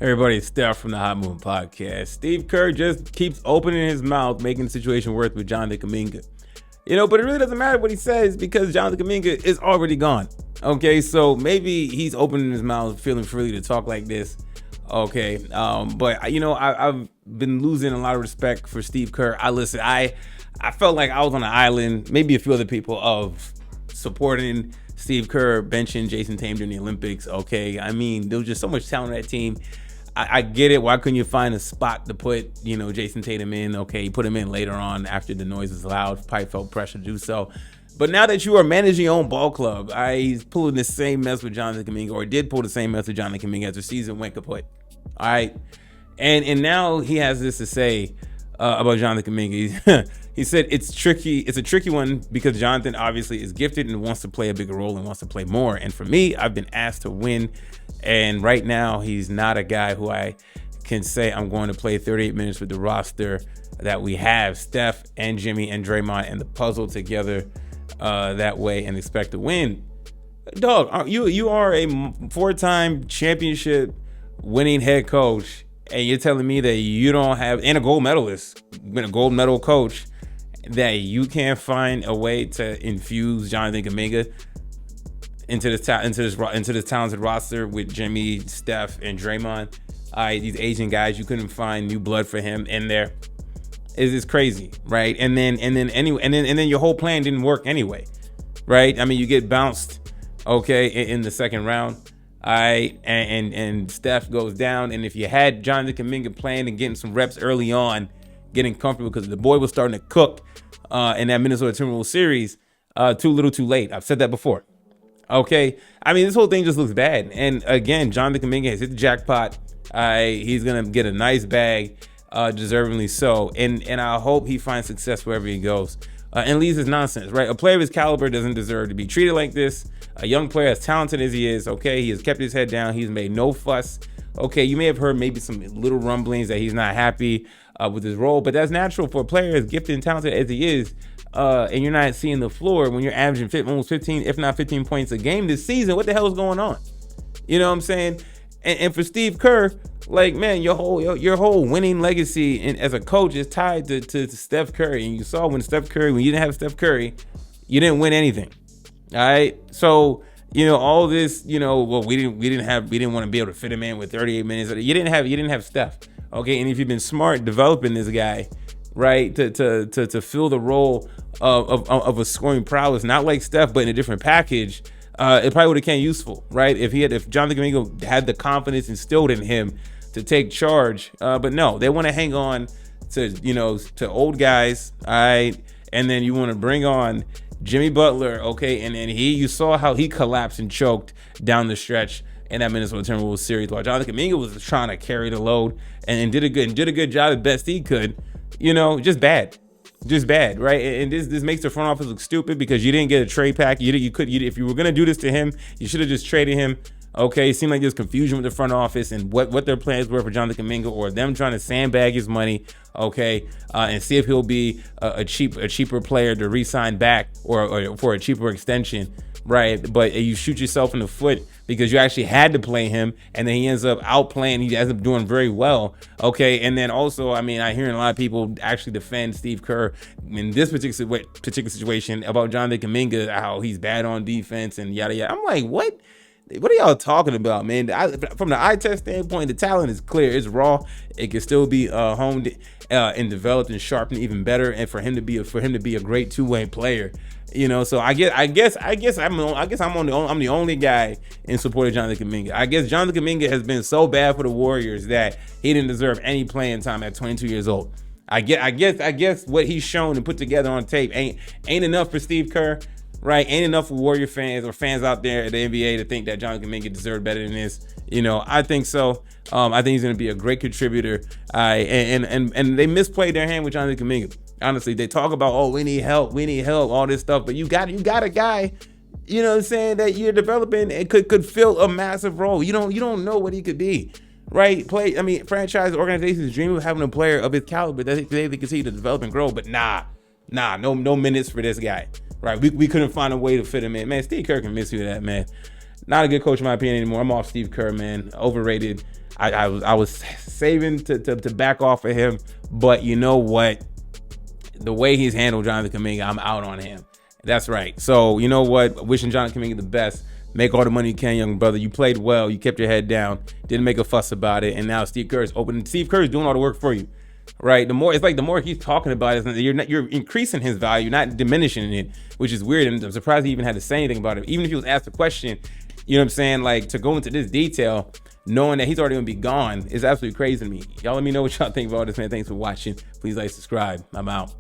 Everybody, it's Steph from the Hot Moon Podcast. Steve Kerr just keeps opening his mouth, making the situation worse with Jonathan Kuminga. But it really doesn't matter what he says because Jonathan Kuminga is already gone. Okay, so maybe he's opening his mouth, feeling free to talk like this. Okay, but I've been losing a lot of respect for Steve Kerr. I felt like I was on an island, maybe a few other people, of supporting Steve Kerr benching Jason Tatum during the Olympics. Okay, I mean, there was just so much talent on that team. I get it. Why couldn't you find a spot to put, Jason Tatum in? Okay, you put him in later on after the noise was loud. Probably felt pressure to do so. But now that you are managing your own ball club, he's pulling the same mess with Jonathan Kuminga, or did pull the same mess with Jonathan Kuminga as the season went kaput. All right, and now he has this to say about Jonathan Kuminga. He said it's tricky. It's a tricky one because Jonathan obviously is gifted and wants to play a bigger role and wants to play more. And for me, I've been asked to win. And right now, he's not a guy who I can say I'm going to play 38 minutes with the roster that we have, Steph and Jimmy and Draymond and the puzzle together that way and expect to win. Dog, you are a 4-time championship winning head coach, and you're telling me that you don't have, and a gold medalist, been a gold medal coach, that you can't find a way to infuse Jonathan Kuminga into this talented roster with Jimmy, Steph, and Draymond. These Asian guys, you couldn't find new blood for him in there. It's crazy, right? And then your whole plan didn't work anyway, right? I mean, you get bounced, okay, in the second round. And Steph goes down, and if you had Jonathan Kuminga playing and getting some reps early on, getting comfortable, because the boy was starting to cook in that Minnesota Timberwolves series, too little too late. I've said that before. Okay, I mean, this whole thing just looks bad. And again, Jonathan Kuminga has hit the jackpot. He's gonna get a nice bag, deservingly so. And I hope he finds success wherever he goes and leaves his nonsense. Right, a player of his caliber doesn't deserve to be treated like this. A young player as talented as he is, okay, he has kept his head down. He's made no fuss. Okay, you may have heard maybe some little rumblings that he's not happy with his role, but that's natural for a player as gifted and talented as he is. And you're not seeing the floor when you're averaging almost 15, if not 15 points a game this season. What the hell is going on? You know what I'm saying? And for Steve Kerr, like, man, your whole winning legacy as a coach is tied to Steph Curry. And you saw when you didn't have Steph Curry, you didn't win anything. All right. So, all this, well, we didn't want to be able to fit him in with 38 minutes. You didn't have Steph. Okay. And if you've been smart developing this guy, right, to fill the role of a scoring prowess, not like Steph, but in a different package, it probably would have came useful, right? If Jonathan Kuminga had the confidence instilled in him to take charge, but no, they want to hang on to old guys, all right, and then you want to bring on Jimmy Butler, okay, and then you saw how he collapsed and choked down the stretch in that Minnesota Timberwolves series, while Jonathan Kuminga was trying to carry the load and did a good job as best he could. Just bad, right? And this makes the front office look stupid because you didn't get a trade pack. If you were gonna do this to him, you should have just traded him. Okay, it seemed like there's confusion with the front office and what their plans were for Jonathan Kuminga, or them trying to sandbag his money. Okay, and see if he'll be a cheaper player to re-sign back or for a cheaper extension, right? But you shoot yourself in the foot because you actually had to play him, and then he ends up outplaying. He ends up doing very well. Okay, and then also, I mean, I hear a lot of people actually defend Steve Kerr in this particular situation about Jonathan Kuminga, how he's bad on defense and yada yada. I'm like, what? What are y'all talking about, man? From the eye test standpoint, the talent is clear. It's raw. It can still be honed and developed and sharpened even better. And for him to be a great two-way player, So I'm the only guy in support of Jonathan Kuminga. I guess Jonathan Kuminga has been so bad for the Warriors that he didn't deserve any playing time at 22 years old. I guess what he's shown and put together on tape ain't enough for Steve Kerr. Right, ain't enough for Warrior fans or fans out there at the NBA to think that Jonathan Kuminga deserved better than this. I think so. I think he's going to be a great contributor. And they misplayed their hand with Jonathan Kuminga. Honestly, they talk about, we need help, all this stuff. But you got a guy, that you're developing and could fill a massive role. You don't know what he could be. Right, franchise organizations dream of having a player of his caliber that they continue to develop and grow. But no minutes for this guy. Right, we couldn't find a way to fit him in. Man, Steve Kerr can miss you that, man. Not a good coach in my opinion anymore. I'm off Steve Kerr, man. Overrated. I was saving to back off of him, but you know what? The way he's handled Jonathan Kuminga, I'm out on him. That's right. So you know what? Wishing Jonathan Kuminga the best. Make all the money you can, young brother. You played well. You kept your head down. Didn't make a fuss about it. And now Steve Kerr is open. Steve Kerr is doing all the work for you, right? The more he's talking about it, you're increasing his value, not diminishing it, which is weird. And I'm surprised he even had to say anything about it. Even if he was asked a question, you know what I'm saying? Like, to go into this detail, knowing that he's already gonna be gone, is absolutely crazy to me. Y'all let me know what y'all think about this, man. Thanks for watching. Please like, subscribe. I'm out.